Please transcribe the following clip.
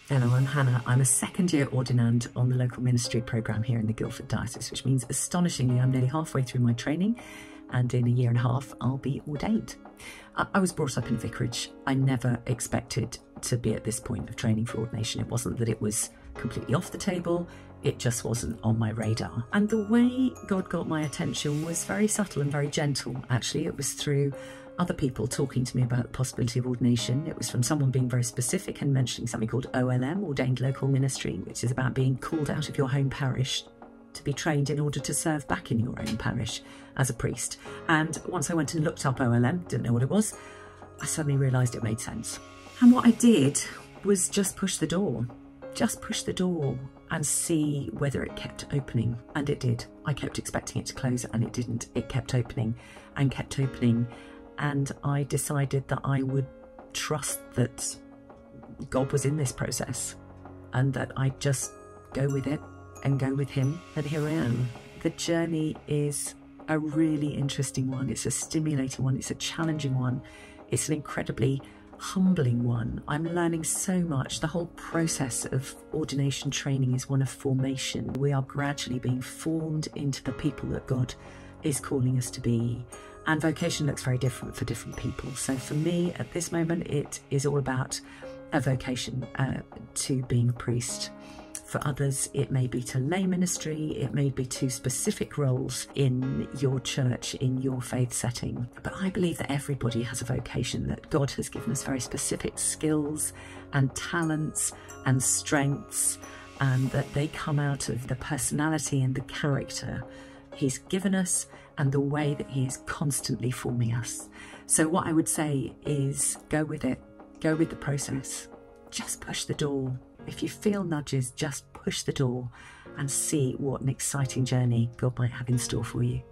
Hello, I'm Hannah. I'm a second-year ordinand on the local ministry programme here in the Guildford Diocese, which means astonishingly I'm nearly halfway through my training, and in a year and a half I'll be ordained. I was brought up in a vicarage. I never expected to be at this point of training for ordination. It wasn't that it was completely off the table, it just wasn't on my radar. And the way God got my attention was very subtle and very gentle, actually. It was through other people talking to me about the possibility of ordination. It was from someone being very specific and mentioning something called OLM, Ordained Local Ministry, which is about being called out of your home parish to be trained in order to serve back in your own parish as a priest. And once I went and looked up OLM, didn't know what it was, I suddenly realised it made sense. And what I did was just push the door and see whether it kept opening. And it did. I kept expecting it to close and it didn't. It kept opening and kept opening. And I decided that I would trust that God was in this process and that I'd just go with it and go with him. And here I am. The journey is a really interesting one. It's a stimulating one. It's a challenging one. It's an incredibly humbling one. I'm learning so much. The whole process of ordination training is one of formation. We are gradually being formed into the people that God is calling us to be. And vocation looks very different for different people. So for me, at this moment, it is all about a vocation to being a priest. For others, it may be to lay ministry, it may be to specific roles in your church, in your faith setting. But I believe that everybody has a vocation, that God has given us very specific skills and talents and strengths, and that they come out of the personality and the character he's given us and the way that he is constantly forming us. So what I would say is go with it, go with the process, just push the door. If you feel nudges, just push the door and see what an exciting journey God might have in store for you.